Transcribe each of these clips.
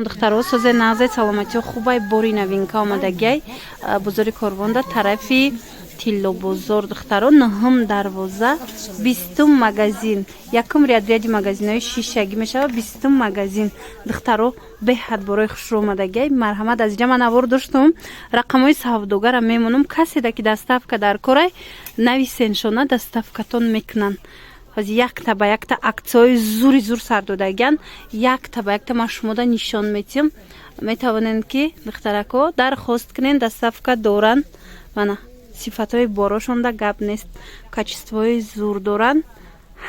духтаро созе нағзе саломатиё хубай бори новинка омадагиай бозори Корвонда тарафи Тилло бозор духтаро 9 дарвоза 20 магазин якум ряди магазинои шишагӣ мешава 20 магазин духтаро беҳад борои хушрӯ омадагиай марҳамат аз ҷама навор доштум рақамои савдогара мемонам каседа ки доставка дар корай нависеншона доставкатон мекунанд ҳозир якта ба якта аксияҳои зури зур сар додагиянд якта ба якта ман шумода нишон медиҳам метавонанд ки духтарако дархост кунед доставка доранд мана сифатҳои борошонда гап нест качествои зур доранд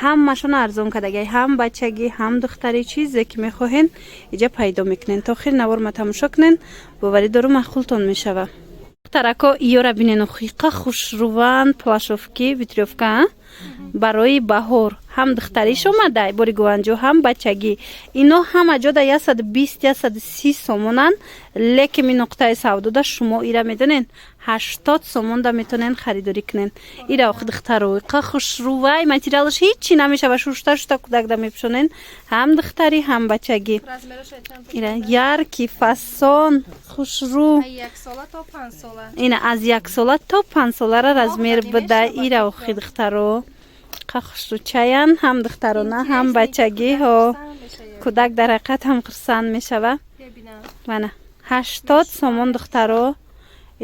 ҳамашон арзон кардагиай ҳам бачагӣ ҳам духтарӣ чизе ки мехоҳед иҷа пайдо мекунед то охир навор ма тамошо кунед боварӣ дорум махултон мешава духтарако иёра бинен хиқа хушруванд плашовки витрёвка барои баҳор ҳам духтариш омадай бори гуванҷо ҳам бачагӣ ино ҳама ҷода 120-130 сомонанд лекин ми нуқтаи савдода шумо ира медонед 80 сомонда метавонед харидорӣ кунед ира ох духтаро иқа хушрувай материалаш ҳичи намешава шушта кудакда мепӯшонед ҳам духтарӣ ҳам бачагӣ ира ярки фасон хушрӯ ина аз 1 сола то 5 солара размер буда ира охи духтаро хушрӯчаян ҳам духтарона ҳам бачагиҳо кудак дар ҳақиқат ҳам хурсанд мешава мана 80 сомон духтаро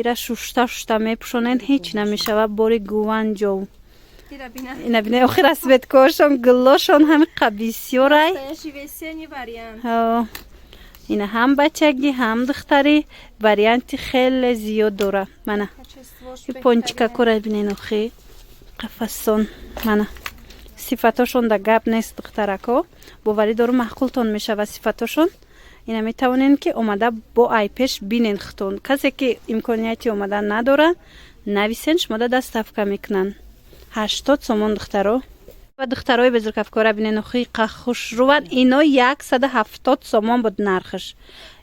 ира шушта мепӯшонед ҳеч намешава бори гуванҷов ина бина охир асветкошон гулошон ҳамиқа бисёрай ина ҳам бачагӣ ҳам духтарӣ варианти хеле зиёд дора мана пончика кора бинен охи қафасон мана сифатошон да гап нест духтарако боварӣ дорум маъқултон мешава сифатошон ина метавонед ки омада бо айпеш бинен хутон касе ки имконияти омада надора нависен шумода доставка мекунанд 80 сомон духтаро ва духтарои безрукавкора бинен хиқа хушруванд ино 170 сомон буд нархаш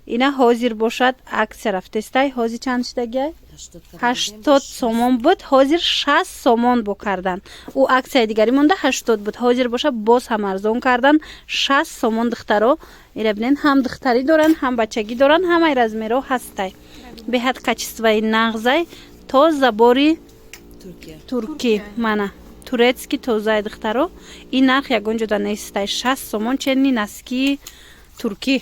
ина ҳозир бошад аксия рафтестай ҳозир чанд шудагиай 80 сомон буд ҳозир 60 сомон бо кардан ӯ аксияи дигари монда 80 буд ҳозир бошад боз ҳам арзон кардан 60 сомон духтаро ира бинен ҳам духтарӣ доранд ҳам бачагӣ доранд ҳамаи размеро ҳастай беҳад качествои нағзай тоза бори туркӣ мана турецки тозаи духтаро ин нарх ягон ҷода нестай 60 сомон ченни наскии туркӣ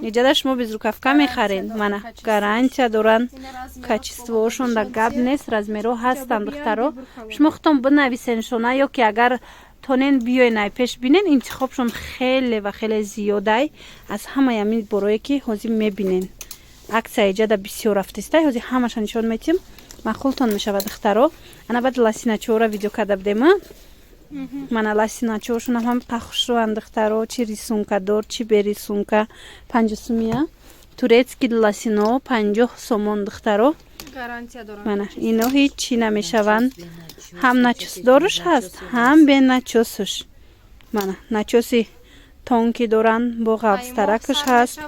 иҷада шумо безрукавка мехаред мана гарантия доранд качествоошон да гап нест размеро ҳастанд духтаро шумо худтон бинависеншона ё ки агар тонен биёен айпеш бинен интихобшон хеле ва хеле зиёдай аз ҳамаи ҳамин борое ки ҳозир мебинен аксия иҷада бисёр рафтестай ҳозир ҳамаша нишон метим маъқултон мешава духтаро ана баъд ласиначора видео карда будема мана ласиначошон ҳам хушруванд духтаро чи рисункадор чи берисунка 50 сумия турецки ласино 50 сомон духтаро гарантия доранд мана ино ҳичи намешаванд ҳам начосдорш ҳаст ҳам беначосш мана начоси тонки доранд бо ғавзтаракш ҳаст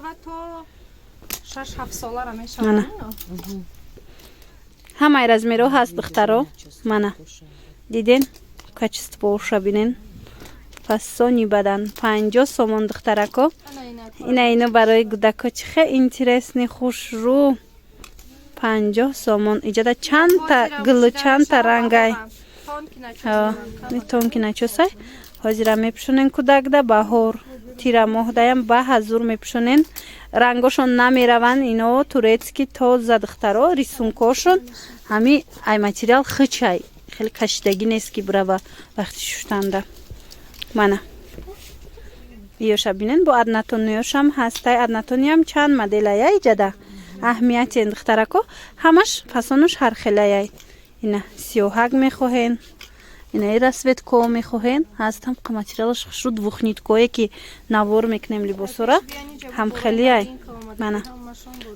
мана ҳамаи размеро ҳаст духтаро мана диден качествоша бинен фасони бадан 50 сомон духтарако ина барои гудако či хе интересни хушрӯ 50 сомон иҷада чандта гулу чандта рангай тонки начосай ҳозира мепӯшонен кудакда баҳор тира моҳдаям ба ҳазур мепӯшонен рангошон намераванд ино турецки тоза духтаро рисункошон ҳами ай материал хичай хеле кашидагӣ нест ки бурава вақти шуштанда мана иёша бинен бо аднатониёшам ҳастай аднатониям чанд моделая иҷада аҳамиятен духтарако ҳамаш фасонуш ҳархелаяй ина сиёҳак мехоҳен ина расветко мехоҳен ҳастам материалаш хушрӯ двухниткое ки навор мекунем либосора ҳам хелияй мана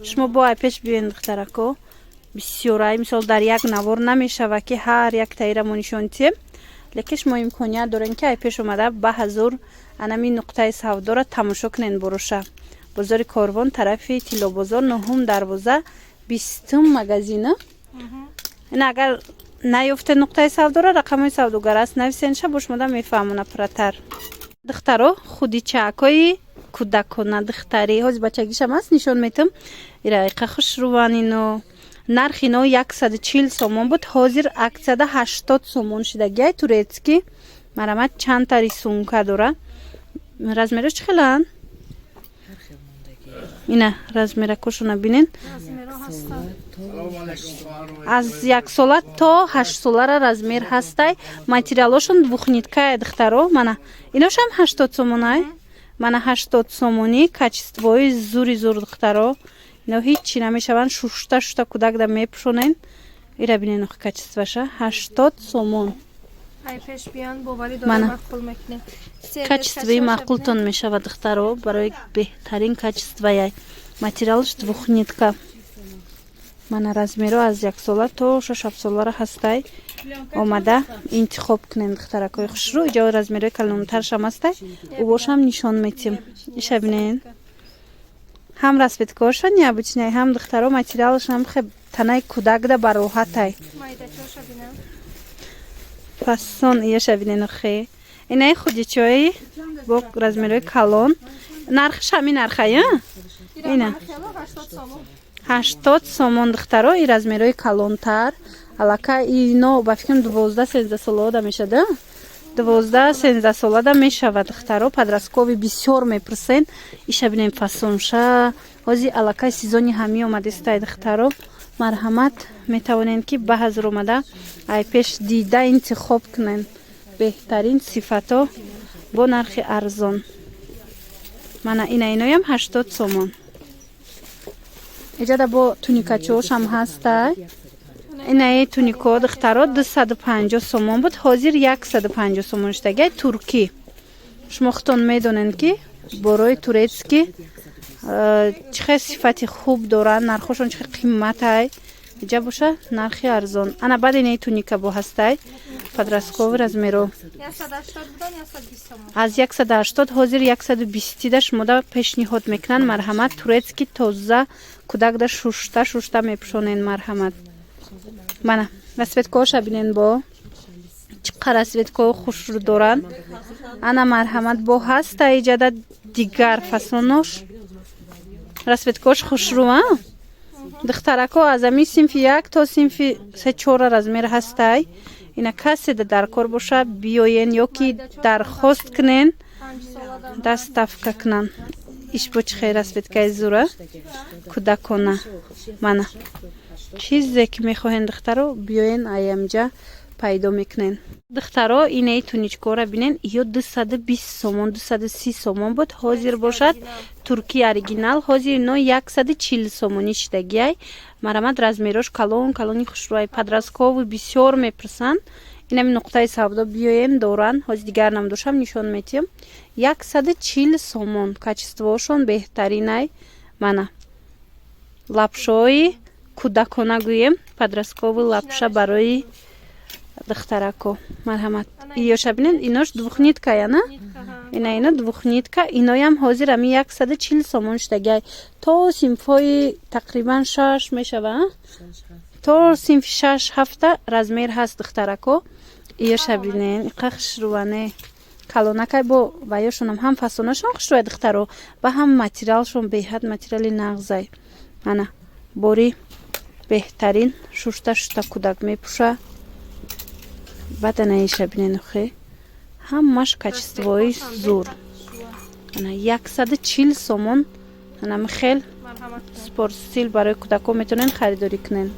шумо бо айпеш биёен духтарако бисёрай мисол дар як навор намешава ки ҳар якта ира мо нишон тием лекин шумо имконият дорем ки айпеш омада ба ҳазур анами нуқтаи савдора тамошо кунен бороша бозори Корвон тарафи Тилло бозор 9 дарвоза 20 магазина ина агар наёфте нуқтаи савдора рақамои савдогар аст нависенша бо шумода мефаҳмона пурратар духтаро худичаакҳои кудакона духтари ҳози бачагишам аст нишон метам ира иқа хушруванино нархино 140 сомон буд ҳозир аксияда 80 сомон шидагиай турецки марамат чандта рисунка дора размераш чӣ хелан ина размера кушона бинен аз 1 сола то 8 солара размер ҳастай материалошон двухниткая духтаро мана иношам 80 сомонай мана 80 сомони качествои зури зур духтаро ино ҳичи намешаванд шушта кудак да мепушонен ира бинен охи качестваша 80 сомон мана качествои маъқултон мешавад духтаро барои беҳтарин качествояй материалш двухнитка мана размеро аз 1 сола то 6-7 солара ҳастай омада интихоб кунем духтаракои хушрӯ иҷо размерои калонтаршам ҳастай убошам нишон метим иша бинен ҳам расветкошан необычняй ҳам духтаро материалашам хеб танаи кудакда бароҳатай фасон иёша бинен охе инаи худичои бо размерои калон нархш ҳамин нархая ина 80 сомон духтаро и размерои калонтар алака ино ба фикрам 12-13 солада мешада 12-13 солада мешавад духтаро подросткови бисёр мепурсен иша бинем фасонша ҳози алакай сезони ҳамӣ омадистай духтаро марҳамат метавонен ки баъзр омада ай пеш дида интихоб кунен беҳтарин сифато бо нархи арзон мана инаиноям 80 сомон иҷада бо туникачошам ҳастай инаи тунико духтаро 250 сомон буд ҳозир 150 сомон шудагиай туркӣ шумо худтон медонед ки борои турецки чихе сифати хуб доранд нархошон чихе қимматай иҷа боша нархи арзон ана баъд инаи туника бо ҳастай подросткови размеро аз 180 ҳозир 120 шумода пешниҳод мекунанд марҳамат турецки тоза кудакда шушта мепушонен марҳамат мана расветкоша бинен бо чиқа расветкои хушрӯ доранд ана марҳамат бо ҳаста иҷада дигар фасонош расветкош хушрӯа духтарако аз ами синфи 1 то синфи 3-4 размер ҳастай ина каседа дар кор боша биёен ё ки дархост кунен доставка кунанд иш бо чихе расветкаи зура кудакона мана чизе ки мехоҳен духтаро биёен аямҷа пайдо мекунен духтаро инаи туничкора бинен ё 220 сомон 230 сомон буд ҳозир бошад турки оригинал ҳозир ино 140 сомони шидагиай марамат размерош калони хушрӯай подросткови бисёр мепурсанд инами нуқтаи савдо биёен доранд ҳозир дигар намдошам нишон метиҳам 140 сомон качествоошон беҳтаринай мана лапшои кудакона гӯем подросткови лапша барои духтарако марҳамат иёша бинен инош двухнитка яна ина двухнитка иноям ҳозир ами 140 сомон шудагиай то синфои тақрибан 6 мешава то синфи 6-7 размер ҳаст духтарако иёша бинен иқа хушрӯане калонакай бо ваёшонам ҳам фасонашон хушрӯай духтаро ба ҳам материалшон беҳад материали нағзай ана бори беҳтарин шушта кудак мепуша баъда наиша бинен охе ҳамаш качествои зур ана 140 сомон ана михел спортстил барои кудако метавонен харидорӣ кунен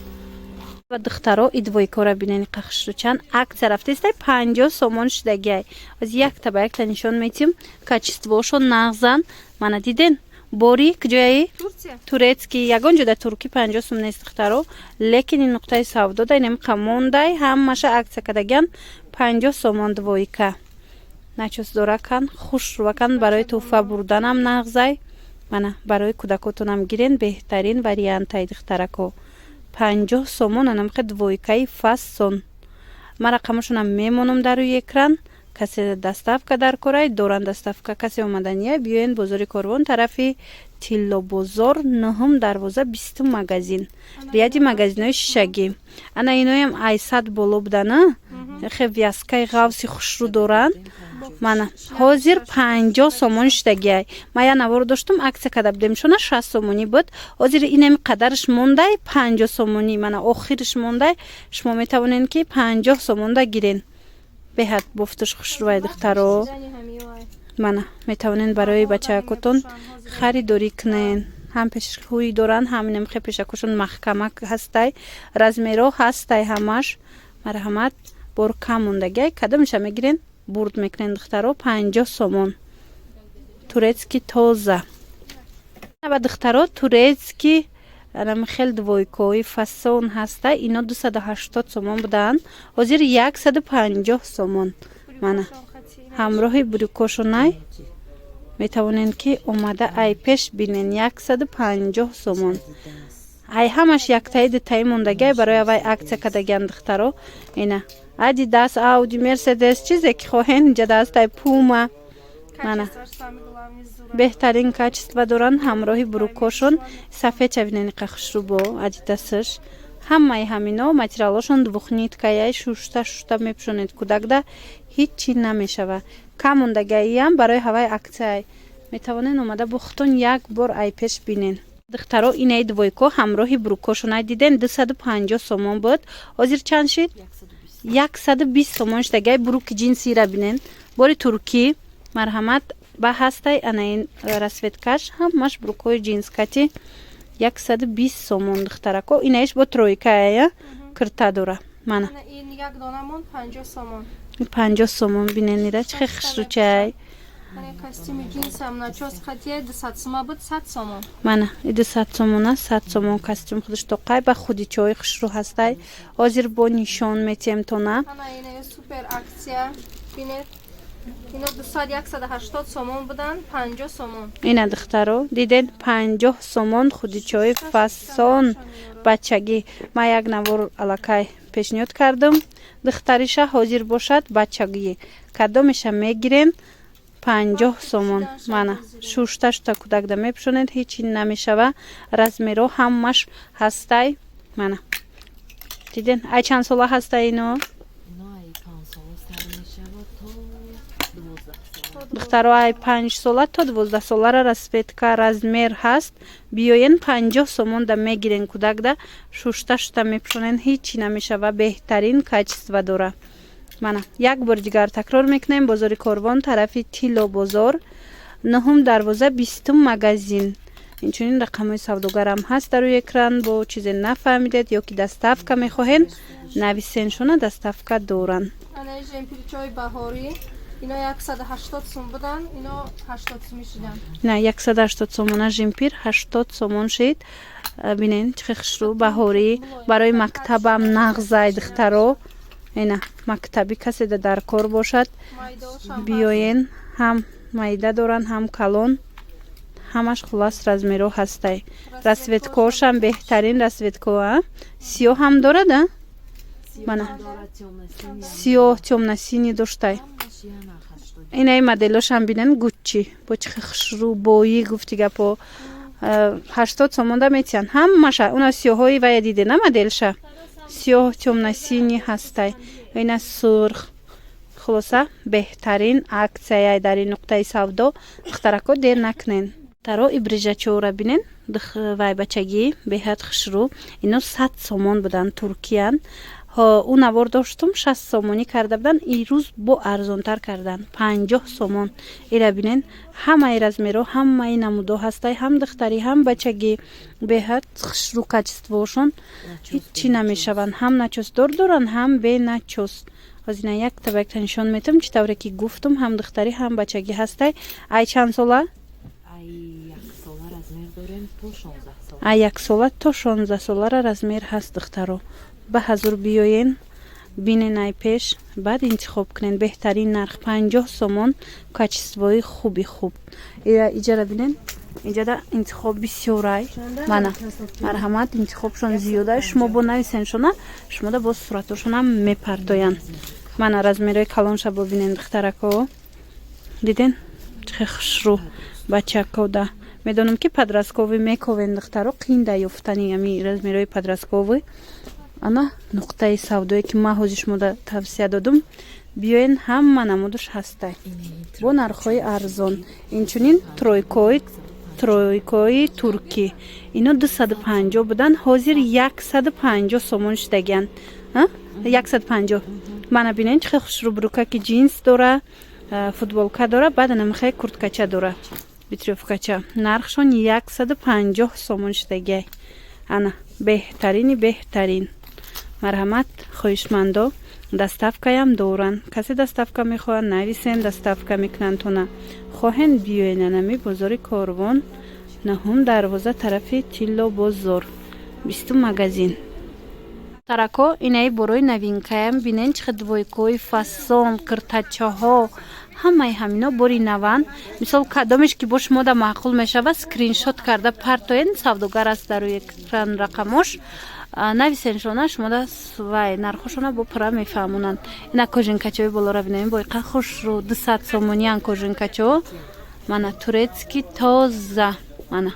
ва духтаро идвойкора бинен иқа хушрӯчанд аксия рафтаистай 50 сомон шудагиай аз якта ба якта нишон метим качествоошон нағзан мана диден бори куҷояи турецки ягон ҷода турки 50 сом нест духтаро лекин ин нуқтаи савдода инами қамондай ҳамаша аксия кардагиан 50 сомон двойка начосдоракан хушрӯакан барои туҳфа бурданам нағзай мана барои кудакотонам гирен беҳтарин вариантай духтарако 50 сомон анамиқи двойкаи фасон ма рақамашонам мемонам дар рӯи экран касе доставка дар корай доран доставка касе омадания биёен бозори корвон тарафи тилло бозор 9 дарвоза 20 магазин рияди магазинои шишагӣ ана иноям айсад боло будана خیلی ویاسکای غوثی خشرو دارن مانا حاضر 50 سومون شدگی ما یا نوار داشتم عکس کده بدیم شونه 60 سومونی بود حاضر اینم قدرش مونده 50 سومونی مانا آخرش مونده شما میتونین که 50 سومون دا گیرین به حد بفتش خشروی دخترو مانا میتونین برای بچه‌کتون خریداری کنین هم پیش خوی دارن همینم خیلی پیشکشون محکمه هستای رزمیرو هستای همش مرحمت بور کم موندگی کدامش میگیرین برد میکنین دخترو 50 سومون تورецький توزه و دخترو تورецький الان خیلی دویکوی فاسون هسته اینا 280 سومون بودن حاضر 150 سومون مانا همراهی بریکوشونای میتونین که اومده ای پیش بینین 150 سومون ای همش یک تایید تای موندگی برای وای عکس کدگن دخترو اینا ادیداس اودی مرسدس چیزی که خواهین اینجا دستای پوما مانا بهترین کاچیستوا دارن همراهی بروکوشون صفحه چبینین قخش رو با ادیداسش همه همینا ماتریالاشون двухниткая шушта میپشونید کودک هیچی نمیشوه کم موندگی هم برای هوای عکسای میتونین اومده بختون یک بار ای پیش بینین دخترو اینای دویکو همراهی بروکوشون دیدن 250 سومون بود حاضر چند شد 120 سومون شدگی بروک جنسی را بینین باری ترکی مرحمت با هستای این رسویتکش هم مش بروکوی جنس کتی 120 سومون دخترکو اینایش با ترویکه کرتا دوره مانا این یک دانمون 50 سومون 50 سومون بینین ایره چه خشرو چای کاستیم جنس هم نچوز خطیه 200 سومون بود 100 سومون مانا 200 سومونه 100 سومون کاستیم خودش توقعی با خودی چای خشرو هستای حاضر با نشان میتیم تو نه اینه سوپر اکسیا بینید اینا 180 سومون بودن 50 سومون اینه دخترو دیدین 50 سومون خودی چای فاسون بچگی ما یک نوار علاقه پیشنهاد کردم دختریش حاضر باشد بچگی کدامش میگیرین 50 سومون مانا شوشتش تا کودک ده میپشونید هیچی نمیشوه رزمیرو همش هستای مانا دیدین ای چند ساله هسته اینو دخترو ای 5 ساله تا 12 ساله را رسپیتکا رزمیر هست بیاین 50 سومون ده میگیرین کودک ده شوشتش تا میپشونین هیچی نمیشوه بهترین کاچیستوا داره مانا یک بار دیگر تکرار میکنیم بازار کاروان طرفی تیلو بازار نهم دروازه 20 مگزین اینچنین رقم سوداگرم هست در روی اکران با چیز نفهمیدید یا که دستافکا میخواهین نویسین شونه دستافکا دارن انا جمپیر چای بهاری اینا 180 سوم بودن اینا 80 سوم شدن نه 180 سومونه جمپیر 80 سومون شد بینین چه خشرو بهاری برای مکتبم نغزای دخترو اینا مکتبی کسی در کار باشد بیاین هم مایده دارن هم کلون همش خلاص رزمیرو هسته رسویتکوش هم بهترین رسویتکو سیاه هم دارد مانا سیاه تیمنا سینی داشته اینای مدلش هم بینن گوچی با چه خشرو بایی گفتی گپو 80 سومون ده میتین هم ماشه اونا سیاه هایی وی دیده نه مدلشه سیاه تیمنا سینی هسته اینا سرخ خلاصه بهترین عکسای در این نقطه سودا دخترکو دیر نکنین ترا ابریجه چورا بینین وای بچگی به حد خشرو اینو 100 سومون بودن ترکیان اون نوار داشتم 60 سومونی کرده بودن این روز با ارزان تر کردن 50 سومون ایره بینین همه ای رزمیرو همه ای نمودو هستای هم دختری هم بچگی به حد خشرو کاچیستواشون هیچی نمیشون هم نچوس دور دارن هم به نچوس از این یک طبق نشان میتم چی طوره که گفتم هم دختری هم بچگی هسته ای چند ساله؟ ای یک ساله تا 16 ساله را رزمیر هست دخترو به حضور بیاین بینین ای پیش بعد انتخاب کنین بهترین نرخ 50 سومون کاچیستوای خوبی خوب ایجا بینین اینجا دا انتخاب بسیارای مانا مرحمت انتخابشون زیاده شما با نویسین شونه شما دا با صورتشون هم میپرداین مانا رزمیرای کلونش ببینین دخترکو دیدین چه خشرو بچه‌کو دا میدونم که پدرسکوی میکوین دخترو قین دا یفتنی امی رزمیرای پدرسکوی ана нуқтаи савдое ки ман ҳозир шумода тавсия додум. Биёен ҳама намудаш ҳастай бо нархҳои арзон. Инчунин тройкои туркӣ ино 250 будан, ҳозир 150 сомон шудагиян. 150. Мана бинен чӣ хел хушрӯ брукаки джинс дора, футболка дора, баъд намихай курткача дора, битриёфкача. Нархшон 150 сомон шудагияй. Ана беҳтарин. Марҳамат, хоҳишмандо, доставкаям доранд. Касе доставка мехоҳад, нависен, доставка мекунанд тона. Хоҳен биёен анами бозори Корвон, 9 дарвоза тарафи Тилло бозор, 20 магазин. Тарако инаи борои новинкаям бинен чӣ хел двойкои фасон, киртачаҳо, ҳамаи ҳамино бори наван. Мисол кадомеш ки бо шумо да маъқул мешавад, скриншот карда партоен, савдогар аст дар рӯи экран рақамош нависеншона, шумода вай нархошона бо пара мефаҳмонанд. Ина кожинкачаҳои болора бинем бо иқа хушрӯ 200 сомониян кожинкачаҳо. Мана турецки тоза. Мана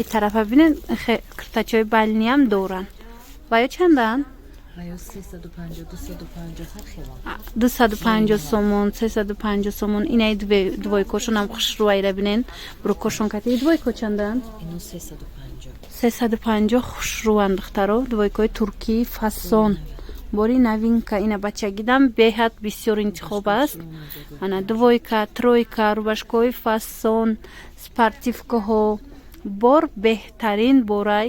и тарафа бинен киртачаҳои балниям доранд. Ваё чандан? 250 сомон, 350 сомон. Инаи двойкошонам хушрӯайра бинен. Брукошон кати двойко чандан? 350 хушрӯанд духтаро. Двойкои туркӣ фасон. Бори новинка. Ина бачагидам беҳад бисёр интихоб аст. Ана двойка, тройка, рубашкаҳои фасон, спортивкаҳо. Бор беҳтарин борай.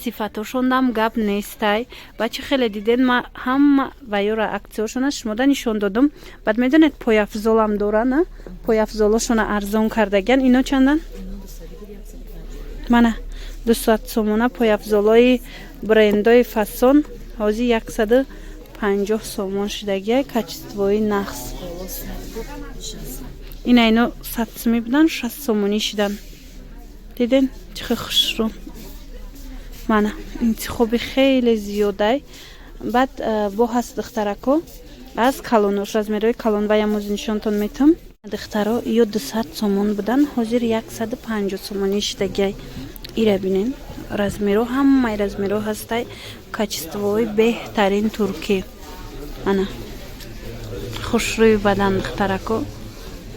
Сифатошонам гап нестай. Бача хеле диден, ма ҳама вайёра аксиёшона шумода нишон додум. Баъд медонед пояфзолам дорана, пояфзолошона арзон кардагиян. Ино чандан? Мана 200 сомона пояфзолои брендои фасон ҳозир 150 сомон шудагия. качествои нақс. Ино 100 сомӣ будан, 60 сомонӣ шудан. диден чӣ хел хушрӯ. Мана интихоби хеле зиёдай. Баъд бо ҳаст духтарако аз калонош размерои калон ваям оз нишонтон метам. Духтаро ё 200 сомон будан, ҳозир 150 сомонӣ шудагияй. ира бинен размеро ҳамаи размеро ҳастай. качествои беҳтарин туркӣ. ана хушрӯи бадан духтарако.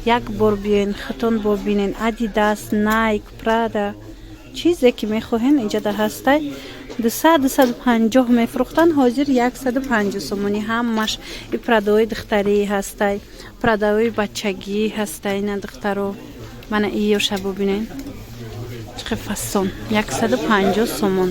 як бор биёен, хитон бор бинен. Адидас, Найк, Прада, чизе ки мехоҳен инҷода ҳастай. 200-250 мефурӯхтанд, ҳозир 150 сомонӣ ҳамаш. И прадаҳои духтарӣ ҳастай, прадаҳои бачагӣ ҳастай. На духтаро мана иёша бубинен чӣ хел фасон. 150 сомон.